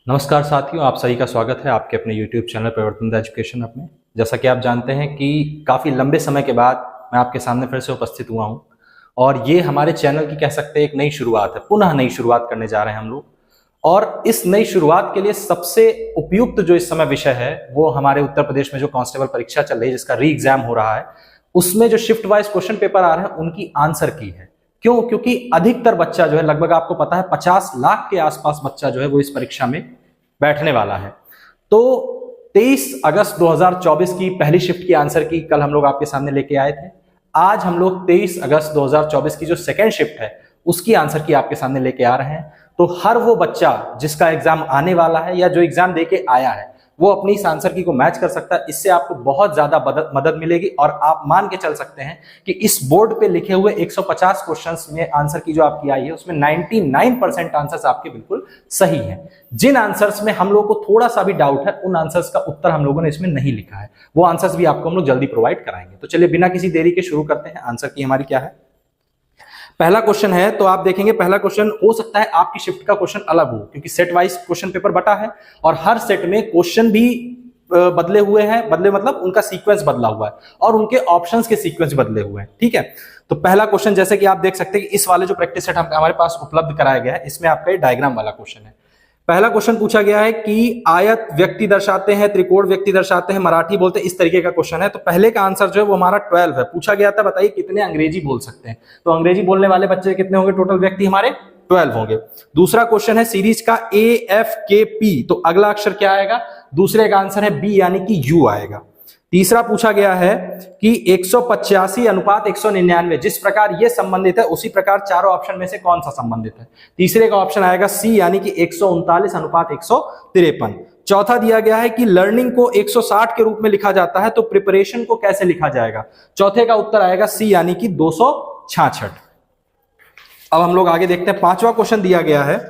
नमस्कार साथियों, आप सभी का स्वागत है आपके अपने YouTube चैनल परिवर्तन एजुकेशन अप में। जैसा कि आप जानते हैं कि काफ़ी लंबे समय के बाद मैं आपके सामने फिर से उपस्थित हुआ हूं और ये हमारे चैनल की कह सकते हैं एक नई शुरुआत है। पुनः नई शुरुआत करने जा रहे हैं हम लोग और इस नई शुरुआत के लिए सबसे उपयुक्त जो इस समय विषय है वो हमारे उत्तर प्रदेश में जो कांस्टेबल परीक्षा चल रही है, जिसका री एग्जाम हो रहा है, उसमें जो शिफ्ट वाइज क्वेश्चन पेपर आ रहे हैं उनकी आंसर की है। क्यों? क्योंकि अधिकतर बच्चा जो है, लगभग आपको पता है 50 लाख के आसपास बच्चा जो है वो इस परीक्षा में बैठने वाला है। तो 23 अगस्त 2024 की पहली शिफ्ट की आंसर की कल हम लोग आपके सामने लेके आए थे। आज हम लोग 23 अगस्त 2024 की जो सेकेंड शिफ्ट है उसकी आंसर की आपके सामने लेके आ रहे हैं। तो हर वो बच्चा जिसका एग्जाम आने वाला है या जो एग्जाम देके आया है वो अपनी इस आंसर की को मैच कर सकता है। इससे आपको बहुत ज्यादा मदद मिलेगी और आप मान के चल सकते हैं कि इस बोर्ड पे लिखे हुए 150 क्वेश्चंस में आंसर की जो आपकी आई है उसमें 99% आंसर्स आपके बिल्कुल सही हैं। जिन आंसर्स में हम लोगों को थोड़ा सा भी डाउट है उन आंसर्स का उत्तर हम लोगों ने इसमें नहीं लिखा है, वो आंसर्स भी आपको हम लोग जल्दी प्रोवाइड कराएंगे। तो चलिए बिना किसी देरी के शुरू करते हैं। आंसर की हमारी क्या है, पहला क्वेश्चन है। तो आप देखेंगे पहला क्वेश्चन हो सकता है आपकी शिफ्ट का क्वेश्चन अलग हो, क्योंकि सेट वाइज क्वेश्चन पेपर बटा है और हर सेट में क्वेश्चन भी बदले हुए हैं। बदले मतलब उनका सीक्वेंस बदला हुआ है और उनके ऑप्शंस के सीक्वेंस बदले हुए हैं। ठीक है, तो पहला क्वेश्चन जैसे कि आप देख सकते हैं कि इस वाले जो प्रैक्टिस सेट हमारे पास उपलब्ध कराया गया है इसमें आपका डायग्राम वाला क्वेश्चन है। पहला क्वेश्चन पूछा गया है कि आयत व्यक्ति दर्शाते हैं, त्रिकोण व्यक्ति दर्शाते हैं, मराठी बोलते हैं, इस तरीके का क्वेश्चन है। तो पहले का आंसर जो है वो हमारा 12 है। पूछा गया था बताइए कितने अंग्रेजी बोल सकते हैं, तो अंग्रेजी बोलने वाले बच्चे कितने होंगे, टोटल व्यक्ति हमारे 12 होंगे। दूसरा क्वेश्चन है सीरीज का AFKP, तो अगला अक्षर क्या आएगा, दूसरे का आंसर है B यानी कि U आएगा। तीसरा पूछा गया है कि 185 अनुपात 199 जिस प्रकार ये संबंधित है उसी प्रकार चारों ऑप्शन में से कौन सा संबंधित है। तीसरे का ऑप्शन आएगा C यानी कि 139 अनुपात 153। चौथा दिया गया है कि लर्निंग को 160 के रूप में लिखा जाता है, तो प्रिपरेशन को कैसे लिखा जाएगा। चौथे का उत्तर आएगा C यानी कि 266। अब हम लोग आगे देखते हैं। पांचवा क्वेश्चन दिया गया है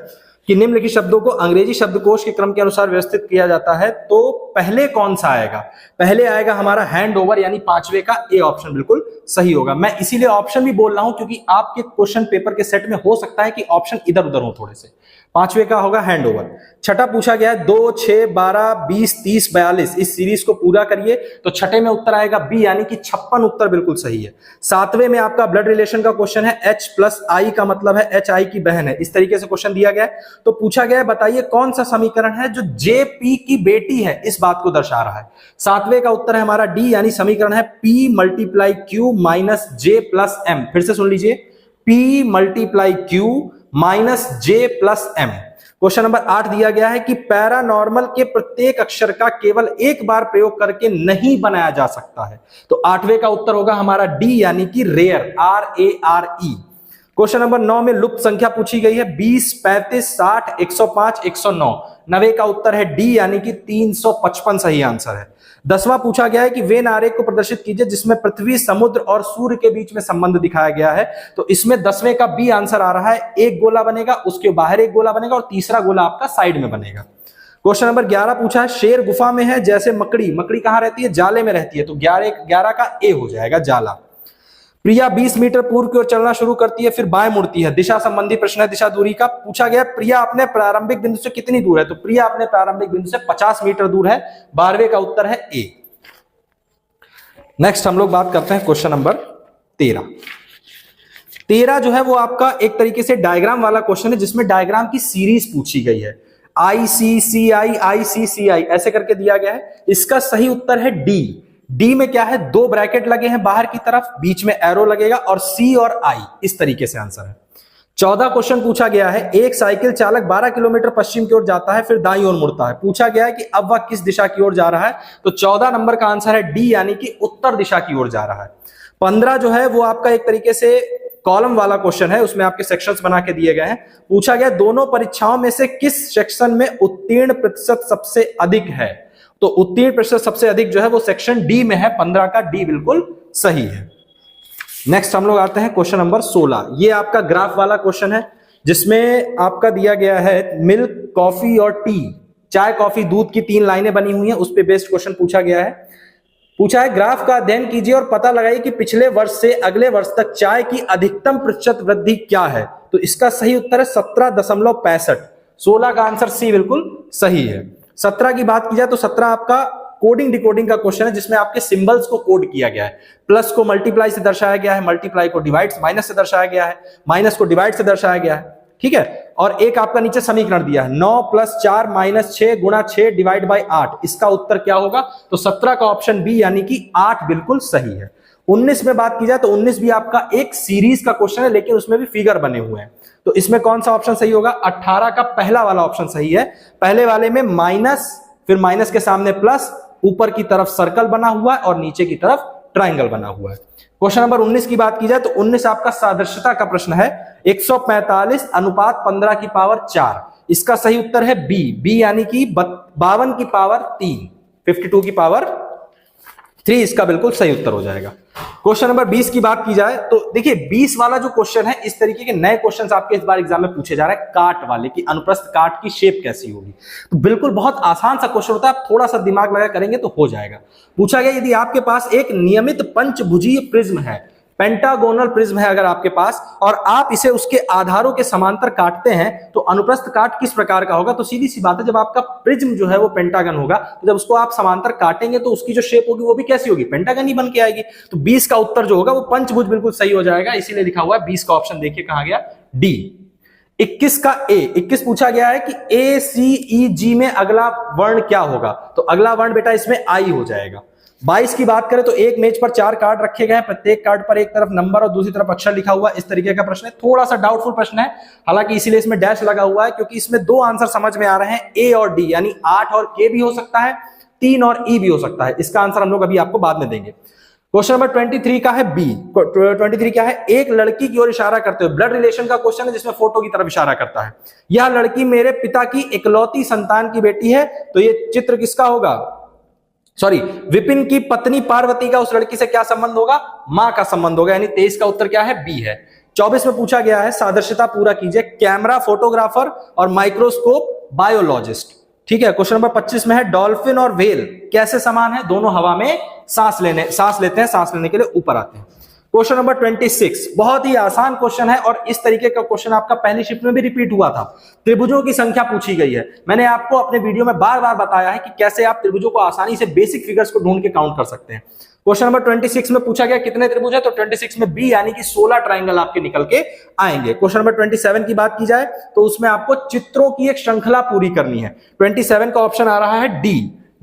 कि निम्नलिखित शब्दों को अंग्रेजी शब्दकोश के क्रम के अनुसार व्यवस्थित किया जाता है, तो पहले कौन सा आएगा। पहले आएगा हमारा हैंड ओवर यानी पांचवे का A ऑप्शन बिल्कुल सही होगा। मैं इसीलिए ऑप्शन भी बोल रहा हूं क्योंकि आपके क्वेश्चन पेपर के सेट में हो सकता है कि ऑप्शन इधर उधर हो थोड़े से। पांचवे का होगा हैंड ओवर। छठा पूछा गया है 2, 6, 12, 20, 30, 42 इस सीरीज को पूरा करिए, तो छठे में उत्तर आएगा B यानी कि 56 उत्तर बिल्कुल सही है। सातवें में आपका ब्लड रिलेशन का क्वेश्चन है, H+I का मतलब है HI की बहन है, इस तरीके से क्वेश्चन दिया गया है। तो पूछा गया है बताइए कौन सा समीकरण है जो JP की बेटी है, इस बात को दर्शा रहा है। सातवें का उत्तर है हमारा D यानी समीकरण है P × Q - J + M। फिर से सुन लीजिए, P × Q - J + M। Question number 8 दिया गया है कि पैरानॉर्मल के प्रत्येक अक्षर का केवल एक बार प्रयोग करके नहीं बनाया जा सकता है, तो आठवें का उत्तर होगा हमारा D यानी कि रेयर, RARE। क्वेश्चन नंबर 9 में लुप्त संख्या पूछी गई है 20, 35, 60, 105, 109। 9वें का उत्तर है D यानी कि 355 सही आंसर है। 10वां पूछा गया है कि वेन आरेख को प्रदर्शित कीजिए जिसमें पृथ्वी, समुद्र और सूर्य के बीच में संबंध दिखाया गया है, तो इसमें 10वें का B आंसर आ रहा है। एक गोला बनेगा, उसके बाहर एक गोला बनेगा और तीसरा गोला आपका साइड में बनेगा। क्वेश्चन नंबर 11 पूछा है शेर गुफा में है जैसे मकड़ी, मकड़ी कहां रहती है, जाले में रहती है, तो 11 का A हो जाएगा, जाला। प्रिया 20 मीटर पूर्व की ओर चलना शुरू करती है फिर बाएं मुड़ती है, दिशा संबंधी प्रश्न है, दिशा दूरी का पूछा गया। प्रिया अपने प्रारंभिक बिंदु से कितनी दूर है, तो प्रिया अपने प्रारंभिक बिंदु से 50 मीटर दूर है। 12वें का उत्तर है A। नेक्स्ट हम लोग बात करते हैं क्वेश्चन नंबर 13। 13 जो है वो आपका एक तरीके से डायग्राम वाला क्वेश्चन है जिसमें डायग्राम की सीरीज पूछी गई है, ICCI ICCI ऐसे करके दिया गया है। इसका सही उत्तर है D में क्या है, 2 ब्रैकेट लगे हैं बाहर की तरफ, बीच में एरो लगेगा और C और I इस तरीके से आंसर है। 14 क्वेश्चन पूछा गया है एक साइकिल चालक 12 किलोमीटर पश्चिम की ओर जाता है फिर दाईं ओर मुड़ता है। पूछा गया है कि अब वह किस दिशा की ओर जा रहा है, तो 14 नंबर का आंसर है D यानी कि उत्तर दिशा की ओर जा रहा है। 15 जो है वो आपका एक तरीके से कॉलम वाला क्वेश्चन है, उसमें आपके सेक्शंस बना के दिए गए हैं। पूछा गया दोनों परीक्षाओं में से किस सेक्शन में उत्तीर्ण प्रतिशत सबसे अधिक है, तो उत्तीर्ण प्रतिशत सबसे अधिक जो है वो सेक्शन D में है। 15 का D बिल्कुल सही है। नेक्स्ट हम लोग आते हैं क्वेश्चन नंबर 16। ये आपका ग्राफ वाला क्वेश्चन है जिसमें आपका दिया गया है मिल्क, कॉफी और टी, चाय, कॉफी, दूध की 3 लाइनें बनी हुई हैं, उस पे बेस्ड क्वेश्चन पूछा गया है। पूछा है ग्राफ का अध्ययन कीजिए और पता लगाइए कि पिछले वर्ष से अगले वर्ष तक चाय की अधिकतम प्रतिशत वृद्धि क्या है, तो इसका सही उत्तर है 17.65। 16 का आंसर सी बिल्कुल सही है। 17 की बात की जाए तो 17 आपका कोडिंग डिकोडिंग का क्वेश्चन है, जिसमें आपके सिंबल्स को कोड किया गया है। प्लस को मल्टीप्लाई से दर्शाया गया है, मल्टीप्लाई को डिवाइड माइनस से दर्शाया गया है, माइनस को डिवाइड से दर्शाया गया है। ठीक है, और एक आपका नीचे समीकरण दिया है 9 + 4 - 6 × 6 / 8। इसका उत्तर क्या होगा? तो 17 का ऑप्शन बी यानी कि 8 बिल्कुल सही है। 19 में बात की जाए तो 19 भी आपका एक सीरीज का क्वेश्चन है, लेकिन उसमें भी फिगर बने हुए हैं। तो इसमें कौन सा ऑप्शन सही होगा? 18 का पहला वाला ऑप्शन सही है। पहले वाले में माइनस, फिर माइनस के सामने प्लस, ऊपर की तरफ सर्कल बना हुआ है और नीचे की तरफ ट्राइंगल बना हुआ है। क्वेश्चन नंबर 19 की बात की जाए तो 19 आपका सादृश्यता का प्रश्न है। 145 अनुपात 15 की पावर 4। इसका सही उत्तर है बी यानी कि 52 की पावर 3, 52 की पावर 3 इसका बिल्कुल सही उत्तर हो जाएगा। क्वेश्चन नंबर 20 की बात की जाए तो देखिए 20 वाला जो क्वेश्चन है, इस तरीके के नए क्वेश्चंस आपके इस बार एग्जाम में पूछे जा रहे हैं। काट वाले की अनुप्रस्थ काट की शेप कैसी होगी, तो बिल्कुल बहुत आसान सा क्वेश्चन होता है, आप थोड़ा सा दिमाग लगा करेंगे तो हो जाएगा। पूछा गया यदि आपके पास एक नियमित पंचभुजीय प्रिज्म है, पेंटागोनल प्रिज्म है अगर आपके पास, और आप इसे उसके आधारों के समांतर काटते हैं तो अनुप्रस्थ काट किस प्रकार का होगा? तो सीधी सी बात है, जब आपका प्रिज्म जो है वो पेंटागन होगा, तो जब उसको आप समांतर काटेंगे तो उसकी जो शेप होगी वो भी कैसी होगी? पेंटागन ही बन के आएगी। तो 20 का उत्तर जो होगा वो पंचभुज बिल्कुल सही हो जाएगा, इसीलिए लिखा हुआ है 20 का ऑप्शन। देखिए कहा गया डी। 21 का ए, 21 पूछा गया है कि ए सी ई जी में अगला वर्ण क्या होगा? तो अगला वर्ण बेटा इसमें आई हो जाएगा। 22 की बात करें तो एक मेज पर 4 कार्ड रखे गए हैं, प्रत्येक कार्ड पर एक तरफ नंबर और दूसरी तरफ अक्षर लिखा हुआ। इस तरीके का प्रश्न है, थोड़ा सा डाउटफुल प्रश्न है, हालांकि इसीलिए इसमें डैश लगा हुआ है, क्योंकि इसमें दो आंसर समझ में आ रहे हैं, ए और डी, यानी 8 और के भी हो सकता है, 3 और ई भी हो सकता है। इसका आंसर हम लोग अभी आपको बाद में देंगे। क्वेश्चन नंबर 23 का है बी। 23 क्या है? एक लड़की की ओर इशारा करते हुए, ब्लड रिलेशन का क्वेश्चन है जिसमें फोटो की तरफ इशारा करता है। यह लड़की मेरे पिता की इकलौती संतान की बेटी है, तो ये चित्र किसका होगा? सॉरी, विपिन की पत्नी पार्वती का उस लड़की से क्या संबंध होगा? मां का संबंध होगा, यानी 23 का उत्तर क्या है? बी है। 24 में पूछा गया है, सादृश्यता पूरा कीजिए, कैमरा फोटोग्राफर और माइक्रोस्कोप बायोलॉजिस्ट। ठीक है। क्वेश्चन नंबर 25 में है, डॉल्फिन और व्हेल कैसे समान है? दोनों हवा में सांस लेते हैं, सांस लेने के लिए ऊपर आते हैं। क्वेश्चन नंबर 26 बहुत ही आसान क्वेश्चन है, और इस तरीके का क्वेश्चन आपका पहली शिफ्ट में भी रिपीट हुआ था। त्रिभुजों की संख्या पूछी गई है। मैंने आपको अपने वीडियो में बार बार बताया है कि कैसे आप त्रिभुजों को आसानी से बेसिक फिगर्स को ढूंढ के काउंट कर सकते हैं। क्वेश्चन नंबर 26 में पूछा गया कितने त्रिभुज है, तो 26 में बी यानी कि 16 ट्राइंगल आपके निकल के आएंगे। क्वेश्चन नंबर 27 की बात की जाए तो उसमें आपको चित्रों की एक श्रृंखला पूरी करनी है। 27 का ऑप्शन आ रहा है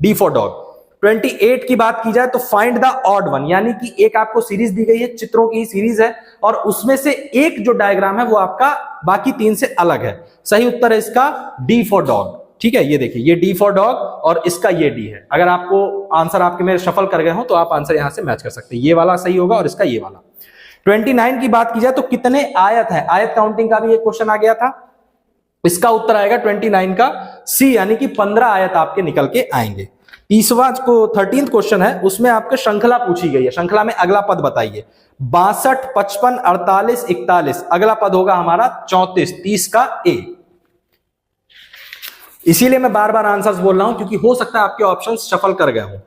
डी फॉर डॉग। 28 की बात की जाए तो फाइंड द ऑड वन, यानी कि एक आपको सीरीज दी गई है, चित्रों की सीरीज है, और उसमें से एक जो डायग्राम है वो आपका बाकी 3 से अलग है। सही उत्तर है इसका डी फॉर डॉग। ठीक है, ये देखिए, ये डी फॉर डॉग और इसका ये डी है। अगर आपको आंसर आपके मेरे शफल कर गए हो तो आप आंसर यहां से मैच कर सकते हैं। ये वाला सही होगा और इसका ये वाला। 29 की बात की जाए तो कितने आयत है? आयत काउंटिंग का भी एक क्वेश्चन आ गया था। इसका उत्तर आएगा 29 का सी, यानी कि 15 आयत आपके निकल के आएंगे। 13th क्वेश्चन है, उसमें आपके श्रृंखला पूछी गई है। श्रृंखला में अगला पद बताइए। 62, 55, 48, 41, अगला पद होगा हमारा 34, 30 का ए। इसीलिए मैं बार बार आंसर्स बोल रहा हूं, क्योंकि हो सकता है आपके ऑप्शंस शफल कर गए हो।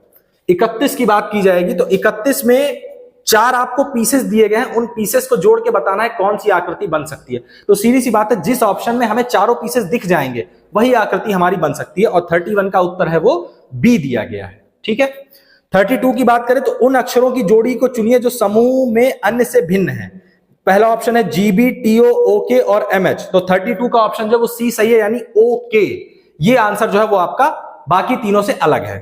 31 की बात की जाएगी तो 31 में 4 आपको पीसेस दिए गए हैं, उन पीसेस को जोड़ के बताना है कौन सी आकृति बन सकती है। तो सीधी सी बात है, जिस ऑप्शन में हमें चारों पीसेस दिख जाएंगे वही आकृति हमारी बन सकती है, और 31 का उत्तर है वो बी दिया गया है। ठीक है। 32 की बात करें तो उन अक्षरों की जोड़ी को चुनिए जो समूह में अन्य से भिन्न है। पहला ऑप्शन है जीबी, टीओ, ओके और एमएच। तो 32 का ऑप्शन जो वो सी सही है, यानी ओके। ये आंसर जो है वो आपका बाकी तीनों से अलग है।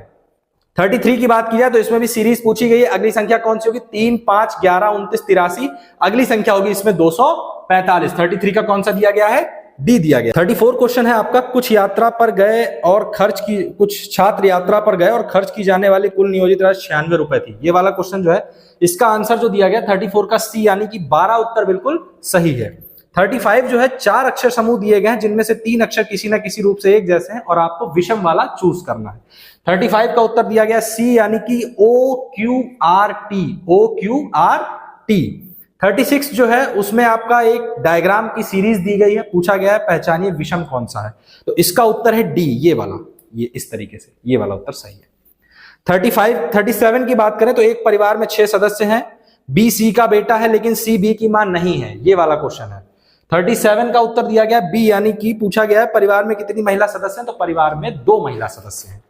33 की बात की जाए तो इसमें भी सीरीज पूछी गई है। अगली संख्या कौन सी होगी? 3, 5, 11, 29, 83। अगली संख्या होगी इसमें 245। 33 का कौन सा दिया गया है? डी दिया गया। 34 क्वेश्चन है आपका, कुछ छात्र यात्रा पर गए और खर्च की जाने वाली कुल नियोजित राशि 96 रुपए थी। ये वाला क्वेश्चन जो है, इसका आंसर जो दिया गया 34 का सी, यानी कि 12 उत्तर बिल्कुल सही है। 35 जो है, 4 अक्षर समूह दिए गए हैं जिनमें से 3 अक्षर किसी ना किसी रूप से एक जैसे हैं, और आपको विषम वाला चूज करना है। 35 का उत्तर दिया गया सी, यानी कि OQRT। 36 जो है, उसमें आपका एक डायग्राम की सीरीज दी गई है। पूछा गया है पहचानिए विषम कौन सा है, तो इसका उत्तर है डी, ये वाला, ये इस तरीके से, ये वाला उत्तर सही है। 37 की बात करें तो एक परिवार में 6 सदस्य हैं। बी सी का बेटा है लेकिन सी बी की मां नहीं है, ये वाला क्वेश्चन है। 37 का उत्तर दिया गया बी, यानी कि पूछा गया है परिवार में कितनी महिला सदस्य हैं, तो परिवार में 2 महिला सदस्य हैं।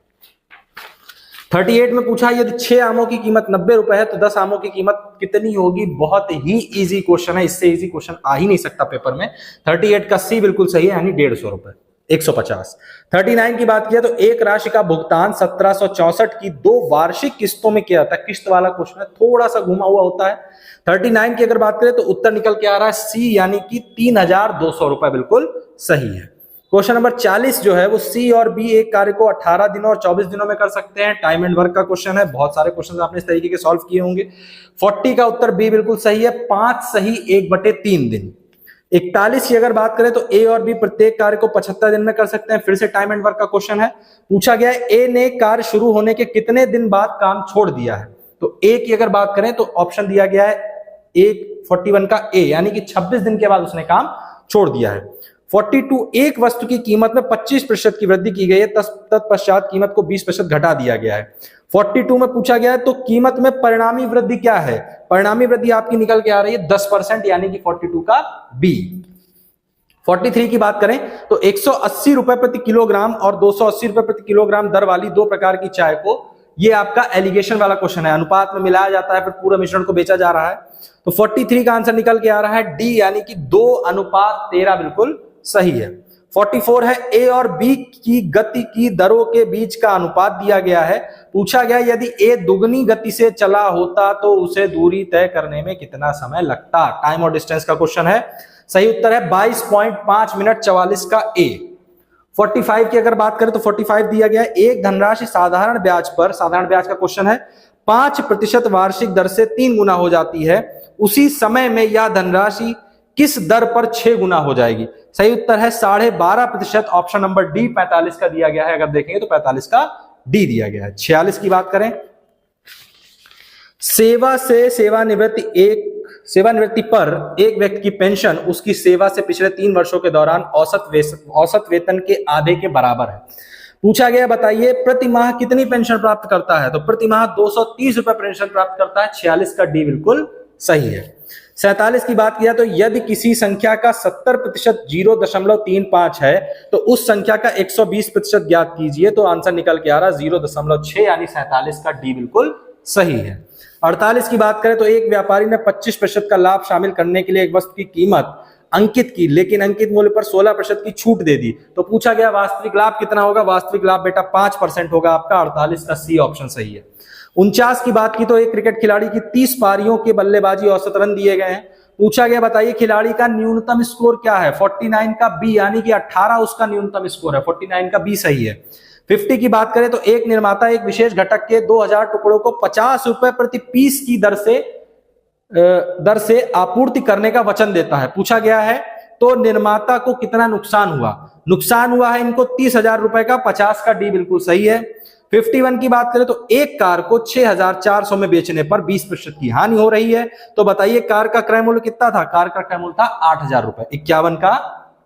38 में पूछा यदि 6 आमों की कीमत 90 रुपए है तो 10 आमों की कीमत कितनी होगी। बहुत ही इजी क्वेश्चन है, इससे इजी क्वेश्चन आ ही नहीं सकता पेपर में। 38 का सी बिल्कुल सही है, यानी 150 रुपए, 150। 39 की बात किया तो एक राशि का भुगतान 1764 की 2 वार्षिक किस्तों में किया जाता है। किस्त वाला क्वेश्चन है, थोड़ा सा घुमा हुआ होता है। 39 की अगर बात करें तो उत्तर निकल के आ रहा है सी, यानी कि 3200 रुपए बिल्कुल सही है। क्वेश्चन नंबर 40 जो है वो सी और बी एक कार्य को 18 दिनों और 24 दिनों में कर सकते हैं। टाइम एंड वर्क का क्वेश्चन है, बहुत सारे क्वेश्चन आपने इस तरीके के सॉल्व किए होंगे। 40 का उत्तर बी बिल्कुल सही है, 5 सही 1/3 दिन। 41 की अगर बात करें तो ए और बी प्रत्येक कार्य को 75 दिन में कर सकते हैं। फिर से टाइम एंड वर्क का क्वेश्चन है। पूछा गया है ए ने कार्य शुरू होने के कितने दिन बाद काम छोड़ दिया है। तो ए की अगर बात करें तो ऑप्शन दिया गया है 41 का ए, यानी कि 26 दिन के बाद उसने काम छोड़ दिया है। 42 एक वस्तु की कीमत में 25% की वृद्धि की गई है, तत्पश्चात कीमत को 20% घटा दिया गया है। 42 में पूछा गया है तो कीमत में परिणामी वृद्धि क्या है। परिणामी वृद्धि आपकी निकल के आ रही है 10%, यानी कि 42 का बी। 43 की बात करें तो 180 रुपए प्रति किलोग्राम और 280 रुपए प्रति किलोग्राम दर वाली 2 प्रकार की चाय को, ये आपका एलिगेशन वाला क्वेश्चन है, अनुपात में मिलाया जाता है फिर पूरा मिश्रण को बेचा जा रहा है। तो 43 का आंसर निकल के आ रहा है डी, यानी कि 2:13 बिल्कुल सही है। 44 है ए और बी की गति की दरों के बीच का अनुपात दिया गया है। पूछा गया यदि ए दुगनी गति से चला होता तो उसे दूरी तय करने में कितना समय लगता। टाइम और डिस्टेंस का क्वेश्चन है। सही उत्तर है 22.5 मिनट 44 का ए। 45 की अगर बात करें तो 45 दिया गया है एक धनराशि साधारण ब्याज पर, साधारण ब्याज का क्वेश्चन है, 5% वार्षिक दर से 3 गुना हो जाती है, उसी समय में यह धनराशि किस दर पर 6 गुना हो जाएगी। सही उत्तर है 12.5%, ऑप्शन नंबर डी 45 का दिया गया है। अगर देखेंगे तो 45 का डी दिया गया है। 46 की बात करें, सेवा से सेवानिवृत्ति पर एक व्यक्ति की पेंशन उसकी सेवा से पिछले 3 वर्षों के दौरान औसत वेतन के आधे के बराबर है। पूछा गया बताइए प्रति माह कितनी पेंशन प्राप्त करता है। तो प्रति माह 230 रुपए पेंशन प्राप्त करता है। 46 का डी बिल्कुल सही है। 47 की बात किया तो यदि किसी संख्या का 70% 0.35 है तो उस संख्या का 120% ज्ञात कीजिए। तो आंसर निकल के आ रहा 0.6, यानी 47 का डी बिल्कुल सही है। 48 की बात करें तो एक व्यापारी ने 25% का लाभ शामिल करने के लिए एक वस्तु की कीमत अंकित की, लेकिन अंकित मूल्य पर 16% की छूट दे दी। तो पूछा गया वास्तविक लाभ कितना होगा। वास्तविक लाभ बेटा 5% होगा आपका। 48 का सी ऑप्शन सही है। 49 की बात की तो एक क्रिकेट खिलाड़ी की 30 पारियों के बल्लेबाजी औसत रन दिए गए हैं। पूछा गया बताइए खिलाड़ी का न्यूनतम स्कोर क्या है। 49 का बी, यानी कि 18 उसका न्यूनतम स्कोर है। 49 का बी सही है। 50 की बात करें तो एक निर्माता एक विशेष घटक के 2000 टुकड़ों को 50 रुपए प्रति पीस की दर से आपूर्ति करने का वचन देता है। पूछा गया है तो निर्माता को कितना नुकसान हुआ। नुकसान हुआ है इनको 30,000 रुपए का। 50 का डी बिल्कुल सही है। 51 की बात करें तो एक कार को 6,400 में बेचने पर 20% की हानि हो रही है। तो बताइए कार का क्रय मूल्य कितना था। कार का क्रय मूल्य था 8,000 रुपए। 51 का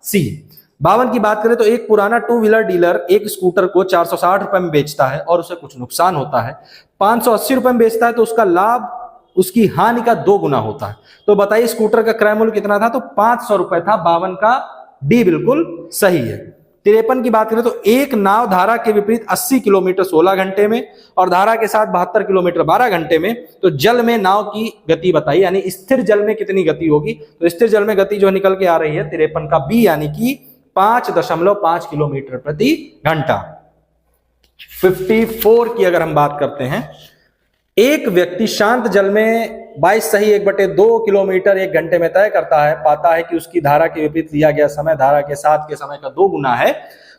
सी। 52 की बात करें तो एक पुराना 2 व्हीलर डीलर एक स्कूटर को 460 रुपए में बेचता है और उसे कुछ नुकसान होता है। 580 रुपए में बेचता है तो उसका लाभ उसकी हानि का 2 गुना होता है। तो बताइए स्कूटर का क्रय मूल्य कितना था। तो 500 रुपए था। 52 का डी बिल्कुल सही है। 53 की बात करें तो एक नाव धारा के विपरीत 80 किलोमीटर 16 घंटे में और धारा के साथ 72 किलोमीटर 12 घंटे में, तो जल में नाव की गति बताइए, यानी स्थिर जल में कितनी गति होगी। तो स्थिर जल में गति जो निकल के आ रही है 53 का बी, यानी कि 5.5 किलोमीटर प्रति घंटा। 54 की अगर हम बात करते हैं, एक व्यक्ति शांत जल में 22 सही 1/2 किलोमीटर 1 घंटे में तय करता है, पाता है कि उसकी धारा के विपरीत लिया गया समय धारा के साथ के समय का 2 गुना है।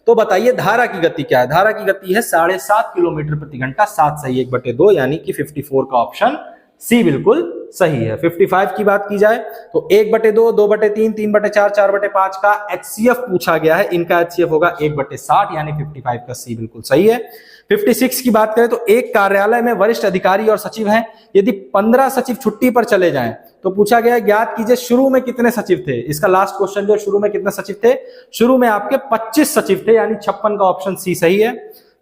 तो बताइए धारा की गति क्या है। धारा की गति है 7.5 किलोमीटर प्रति घंटा। 7 सही 1/2, यानी कि 54 का ऑप्शन सी बिल्कुल सही है। 55 की बात की जाए तो 1/2, 2/3, 3/4, 4/5 का HCF पूछा गया है। इनका HCF होगा 1/60, यानी 55 का सी बिल्कुल सही है। 56 की बात करें तो एक कार्यालय में वरिष्ठ अधिकारी और सचिव हैं। यदि 15 सचिव छुट्टी पर चले जाएं तो पूछा गया ज्ञात कीजिए शुरू में कितने सचिव थे। इसका लास्ट क्वेश्चन जो शुरू में कितने सचिव थे, शुरू में आपके 25 सचिव थे, यानी 56 का ऑप्शन सी सही है।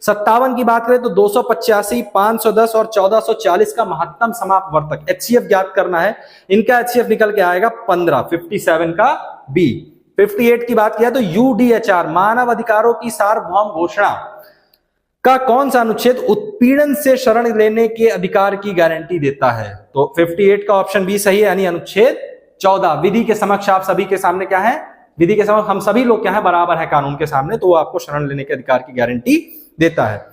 57 की बात करें तो 285, 510 और 1440 का महत्तम समापवर्तक HCF ज्ञात करना है। इनका HCF निकल के आएगा 15, 57 का बी। 58 की बात किया तो UDHR मानव अधिकारों की सार्वभौम घोषणा का कौन सा अनुच्छेद उत्पीड़न से शरण लेने के अधिकार की गारंटी देता है? तो 58 का ऑप्शन बी सही है, यानी अनुच्छेद 14। विधि के समक्ष आप सभी के सामने क्या है? विधि के समक्ष हम सभी लोग क्या है? बराबर है कानून के सामने, तो वो आपको शरण लेने के अधिकार की गारंटी देता है।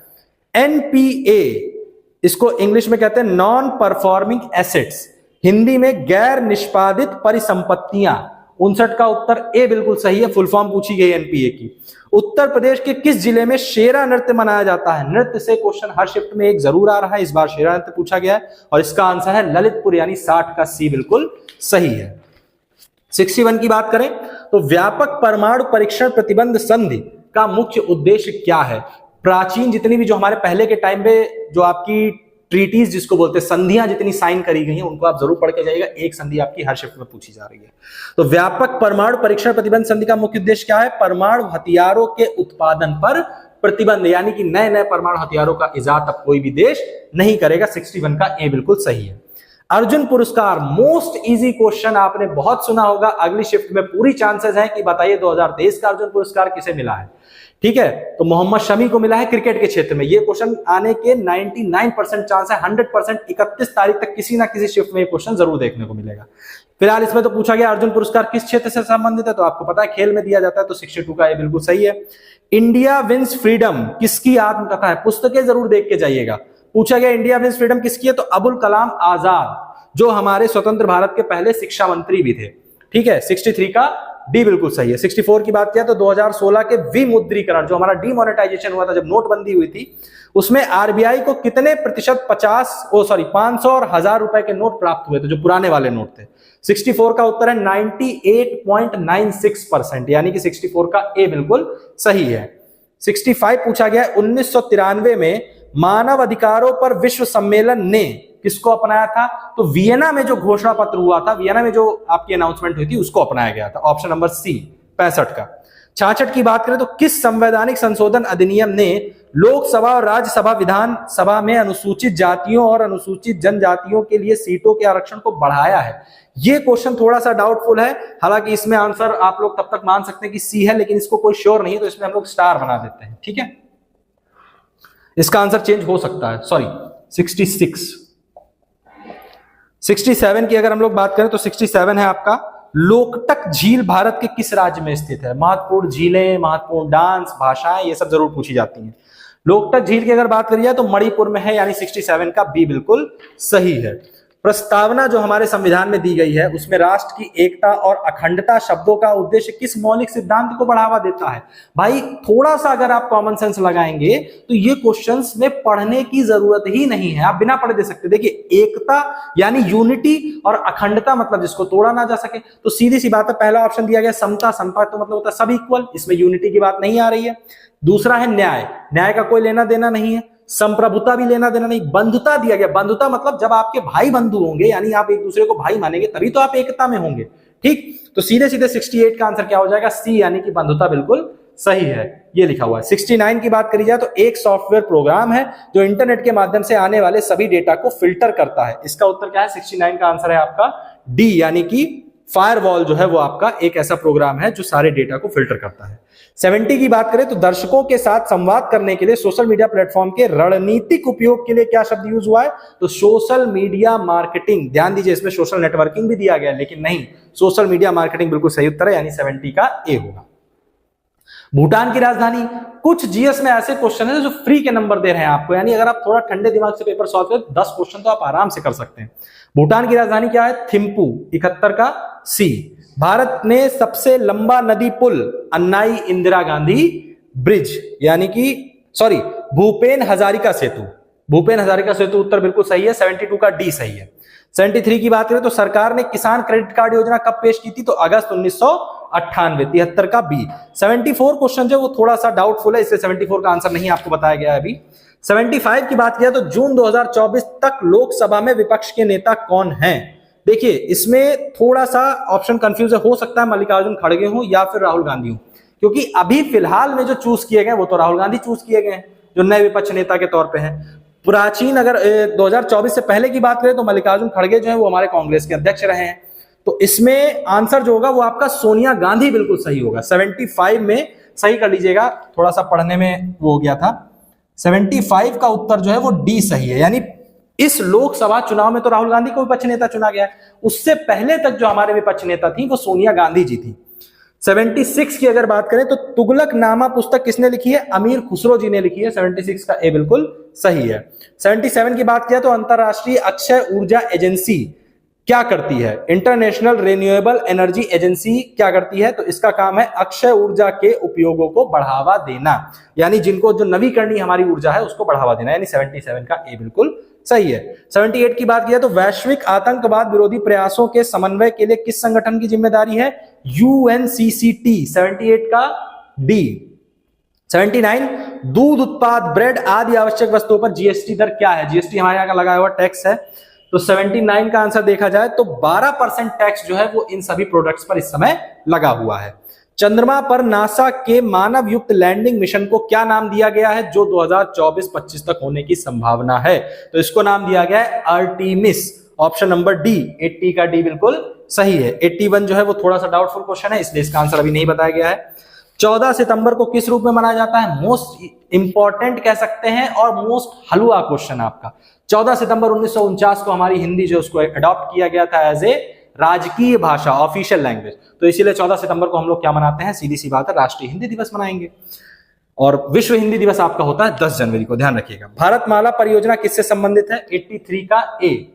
NPA इसको इंग्लिश में कहते हैं नॉन परफॉर्मिंग एसेट्स, हिंदी में गैर निष्पादित परिसंपत्तियां। 59 का उत्तर ए बिल्कुल सही है, फुल फॉर्म पूछी गई NPA की। उत्तर प्रदेश के किस जिले में शेरा नृत्य मनाया जाता है? नृत्य से क्वेश्चन हर शिफ्ट में एक जरूर आ रहा है, इस बार शेरा नृत्य पूछा गया है और इसका आंसर है ललितपुर, यानी 60 का सी बिल्कुल सही है। 61 की बात करें तो व्यापक परमाणु परीक्षण प्रतिबंध संधि का मुख्य उद्देश्य क्या है? प्राचीन जितनी भी जो हमारे पहले के टाइम पे जो आपकी ट्रीटीज जिसको बोलते हैं, संधियां जितनी साइन करी गई हैं, उनको आप जरूर पढ़ के जाइएगा। एक संधि आपकी हर शिफ्ट में पूछी जा रही है। तो व्यापक परमाणु परीक्षण प्रतिबंध संधि का मुख्य उद्देश्य क्या है? परमाणु हथियारों के उत्पादन पर प्रतिबंध, यानी कि नए नए परमाणु हथियारों का इजाद अब कोई भी देश नहीं करेगा। 61 का ए बिल्कुल सही है। अर्जुन पुरस्कार मोस्ट इजी क्वेश्चन आपने बहुत सुना होगा, अगली शिफ्ट में पूरी चांसेस है कि बताइए 2023 का अर्जुन पुरस्कार किसे मिला है? ठीक है, तो मोहम्मद शमी को मिला है क्रिकेट के क्षेत्र में। ये क्वेश्चन आने के 99% चांस है, 100%। 31 तारीख तक किसी ना किसी शिफ्ट में ये क्वेश्चन जरूर देखने को मिलेगा। फिलहाल इसमें तो पूछा गया अर्जुन पुरस्कार किस क्षेत्र से संबंधित है, तो आपको पता है खेल में दिया जाता है, तो 62 का ये बिल्कुल सही है। इंडिया विंस फ्रीडम किसकी आत्मकथा है? पुस्तकें जरूर देख के जाइएगा। पूछा गया इंडिया विंस फ्रीडम किसकी है, तो अबुल कलाम आजाद, जो हमारे स्वतंत्र भारत के पहले शिक्षा मंत्री भी थे। ठीक है, 63 का डी बिल्कुल सही है। 64 की बात किया तो 2016 के विमुद्रीकरण, जो हमारा डीमोनेटाइजेशन हुआ था, जब नोटबंदी हुई थी, उसमें आरबीआई को कितने प्रतिशत 500 और 1000 रुपए के नोट प्राप्त हुए थे, जो पुराने वाले नोट थे? 64 का उत्तर है 98.96%, यानी कि 64 का ए बिल्कुल सही है। 65 पूछा गया 1993 में मानव अधिकारों पर विश्व सम्मेलन ने किसको अपनाया था? तो वियना में जो घोषणा पत्र हुआ था, वियना में जो आपकी अनाउंसमेंट हुई थी, उसको अपनाया गया था। ऑप्शन नंबर सी 65 का। 66 की बात करें तो किस संवैधानिक संशोधन अधिनियम ने लोकसभा और राज्यसभा विधानसभा में अनुसूचित जातियों और अनुसूचित जनजातियों के लिए सीटों के आरक्षण को बढ़ाया है? ये क्वेश्चन थोड़ा सा डाउटफुल है, हालांकि इसमें आंसर आप लोग तब तक मान सकते हैं कि सी है, लेकिन इसको कोई श्योर नहीं है, तो इसमें हम लोग स्टार बना देते हैं। ठीक है, इसका आंसर चेंज हो सकता है। सॉरी, 67 की अगर हम लोग बात करें तो 67 है आपका लोकटक झील भारत के किस राज्य में स्थित है? महत्वपूर्ण झीलें, महत्वपूर्ण डांस, भाषाएं, ये सब जरूर पूछी जाती हैं। लोकटक झील की अगर बात करी जाए तो मणिपुर में है, यानी 67 का बी बिल्कुल सही है। प्रस्तावना जो हमारे संविधान में दी गई है, उसमें राष्ट्र की एकता और अखंडता शब्दों का उद्देश्य किस मौलिक सिद्धांत को बढ़ावा देता है? भाई थोड़ा सा अगर आप कॉमन सेंस लगाएंगे तो ये क्वेश्चंस में पढ़ने की जरूरत ही नहीं है, आप बिना पढ़े दे सकते। देखिए, एकता यानी यूनिटी और अखंडता मतलब जिसको तोड़ा ना जा सके, तो सीधी सी बात है, पहला ऑप्शन दिया गया समता, समता तो मतलब होता है सब इक्वल, इसमें यूनिटी की बात नहीं आ रही है। दूसरा है न्याय, न्याय का कोई लेना देना नहीं है। संप्रभुता भी लेना देना नहीं। बंधुता दिया गया, बंधुता मतलब जब आपके भाई बंधु होंगे, यानी आप एक दूसरे को भाई मानेंगे, तभी तो आप एकता में होंगे। ठीक, तो सीधे सीधे 68 का आंसर क्या हो जाएगा? सी, यानी कि बंधुता बिल्कुल सही है, ये लिखा हुआ है। 69 की बात करी जाए तो एक सॉफ्टवेयर प्रोग्राम है जो इंटरनेट के माध्यम से आने वाले सभी डेटा को फिल्टर करता है। इसका उत्तर क्या है? 69 का आंसर है आपका डी, यानी कि फायरवॉल जो है वो आपका एक ऐसा प्रोग्राम है जो सारे डेटा को फिल्टर करता है। 70 की बात करें तो दर्शकों के साथ संवाद करने के लिए सोशल मीडिया प्लेटफॉर्म के रणनीतिक उपयोग के लिए क्या शब्द यूज हुआ है? तो सोशल मीडिया मार्केटिंग। ध्यान दीजिए, इसमें सोशल नेटवर्किंग भी दिया गया है, लेकिन नहीं, सोशल मीडिया मार्केटिंग बिल्कुल सही उत्तर है, यानी 70 का ए होगा। भूटान की राजधानी, कुछ जीएस में ऐसे क्वेश्चन है जो फ्री के नंबर दे रहे हैं आपको, यानी अगर आप थोड़ा ठंडे दिमाग से पेपर सॉल्व करें 10 क्वेश्चन तो आप आराम से कर सकते हैं। भूटान की राजधानी क्या है? थिम्पू, 71 का सी। भारत में सबसे लंबा नदी पुल अन्नाई इंदिरा गांधी ब्रिज, यानी कि सॉरी भूपेन हजारिका सेतु, भूपेन हजारिका सेतु उत्तर बिल्कुल सही है, 72 का डी सही है। 73 की बात करें तो सरकार ने किसान क्रेडिट कार्ड योजना कब पेश की थी? तो अगस्त 1998, 73 का बी। 74 क्वेश्चन जो वो थोड़ा सा डाउटफुल है, इसलिए 74 का आंसर नहीं आपको बताया गया है अभी। 75 की बात किया तो जून 2024 तक लोकसभा में विपक्ष के नेता कौन हैं? देखिए, इसमें थोड़ा सा ऑप्शन कंफ्यूज हो सकता है, मल्लिकार्जुन खड़गे हो या फिर राहुल गांधी हो, क्योंकि अभी फिलहाल में जो चूज किए गए वो तो राहुल गांधी चूज किए गए हैं, जो नए विपक्ष नेता के तौर पे हैं। प्राचीन अगर 2024 से पहले की बात करें तो मल्लिकार्जुन खड़गे जो है वो हमारे कांग्रेस के अध्यक्ष रहे हैं। तो इसमें आंसर जो होगा वो आपका सोनिया गांधी बिल्कुल सही होगा। 75 में सही कर लीजिएगा, थोड़ा सा पढ़ने में वो हो गया था। 75 का उत्तर जो है वो डी सही है। यानी इस लोकसभा चुनाव में तो राहुल गांधी को विपक्ष नेता चुना गया है, उससे पहले तक जो हमारे विपक्ष नेता थी वो सोनिया गांधी जी थी। 76 की अगर बात करें तो तुगलकनामा पुस्तक किसने लिखी है? अमीर खुसरो जी ने लिखी है। 76 का ए बिल्कुल सही है। 77 की बात किया तो अंतरराष्ट्रीय अक्षय ऊर्जा एजेंसी क्या करती है? इंटरनेशनल रिन्यूएबल एनर्जी एजेंसी क्या करती है? तो इसका काम है अक्षय ऊर्जा के उपयोगों को बढ़ावा देना, यानी जिनको जो नवीकरणीय हमारी ऊर्जा है उसको बढ़ावा देना। यानी 77 का ए बिल्कुल सही है। 78 की बात किया तो वैश्विक आतंकवाद विरोधी प्रयासों के समन्वय के लिए किस संगठन की जिम्मेदारी है? UNCCT। 78 का डी। 79 दूध उत्पाद, ब्रेड आदि आवश्यक वस्तुओं पर जीएसटी दर क्या है? जीएसटी हमारे यहाँ का लगाया हुआ टैक्स है। तो 79 का आंसर देखा जाए तो 12% टैक्स जो है वो इन सभी प्रोडक्ट्स पर इस समय लगा हुआ है। चंद्रमा पर नासा के मानव युक्त लैंडिंग मिशन को क्या नाम दिया गया है जो 2024-25 तक होने की संभावना है? तो इसको नाम दिया गया है आर्टेमिस। ऑप्शन नंबर डी, 80 का डी बिल्कुल सही है। 81 जो है वो थोड़ा सा डाउटफुल क्वेश्चन है, इसलिए इसका आंसर अभी नहीं बताया गया है। 14 सितंबर को किस रूप में मनाया जाता है? मोस्ट इंपॉर्टेंट कह सकते हैं और मोस्ट हलवा क्वेश्चन आपका। 14 सितंबर 1949 को हमारी हिंदी जो उसको अडॉप्ट किया गया था एज ए राजकीय भाषा, ऑफिशियल लैंग्वेज। तो इसीलिए 14 सितंबर को हम लोग क्या मनाते हैं? सीधी सी बात है, राष्ट्रीय हिंदी दिवस मनाएंगे। और विश्व हिंदी दिवस आपका होता है 10 जनवरी को, ध्यान रखिएगा। भारतमाला परियोजना किससे संबंधित है? 83 का ए।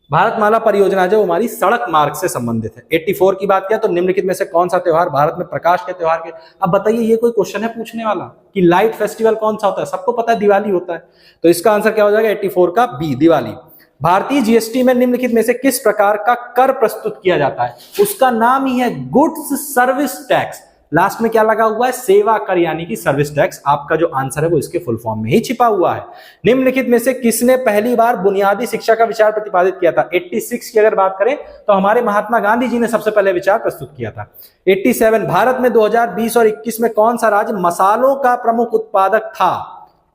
भारतमाला परियोजना जो हमारी सड़क मार्ग से संबंधित है। 84 की बात किया तो निम्नलिखित में से कौन सा त्योहार भारत में प्रकाश के त्योहार के? अब बताइए, ये कोई क्वेश्चन है पूछने वाला कि लाइट फेस्टिवल कौन सा होता है? सबको पता है दिवाली होता है। तो इसका आंसर क्या हो जाएगा? 84 का बी, दिवाली। भारतीय जीएसटी में निम्नलिखित में से किस प्रकार का कर प्रस्तुत किया जाता है? उसका नाम ही है गुड्स सर्विस टैक्स। लास्ट में क्या लगा हुआ है? सेवा कर, यानी कि सर्विस टैक्स। आपका जो आंसर है वो इसके फुल फॉर्म में ही छिपा हुआ है। निम्नलिखित में से किसने पहली बार बुनियादी शिक्षा का विचार प्रतिपादित किया था? 86 की अगर बात करें तो हमारे महात्मा गांधी जी ने सबसे पहले विचार प्रस्तुत किया था। 87 भारत में 2020 और 21 में कौन सा राज्य मसालों का प्रमुख उत्पादक था?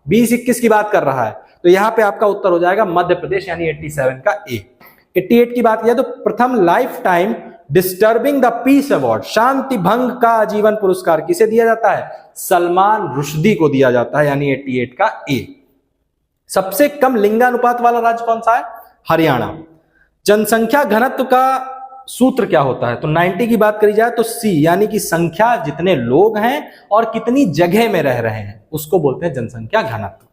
20-21 की बात कर रहा है, तो यहां पे आपका उत्तर हो जाएगा मध्य प्रदेश, यानी 87 का ए। 88 की बात किया तो प्रथम lifetime disturbing the peace award, शांति भंग का आजीवन पुरस्कार किसे दिया जाता है? सलमान रुश्दी को दिया जाता है, यानी 88 का ए। सबसे कम लिंगानुपात वाला राज्य कौन सा है? हरियाणा। जनसंख्या घनत्व का सूत्र क्या होता है? तो 90 की बात करी जाए तो सी, यानी कि संख्या जितने लोग हैं और कितनी जगह में रह रहे हैं उसको बोलते हैं जनसंख्या घनत्व,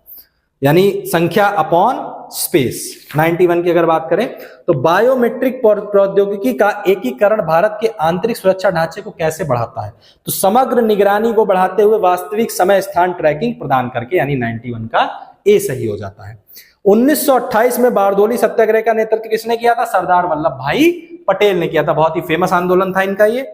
यानी संख्या अपॉन स्पेस। 91 की अगर बात करें तो बायोमेट्रिक प्रौद्योगिकी का एकीकरण भारत के आंतरिक सुरक्षा ढांचे को कैसे बढ़ाता है? तो समग्र निगरानी को बढ़ाते हुए वास्तविक समय स्थान ट्रैकिंग प्रदान करके, यानी 91 का ए सही हो जाता है। 1928 में बारडोली सत्याग्रह का नेतृत्व किसने किया था? सरदार वल्लभ भाई पटेल ने किया था। बहुत ही फेमस आंदोलन था इनका ये।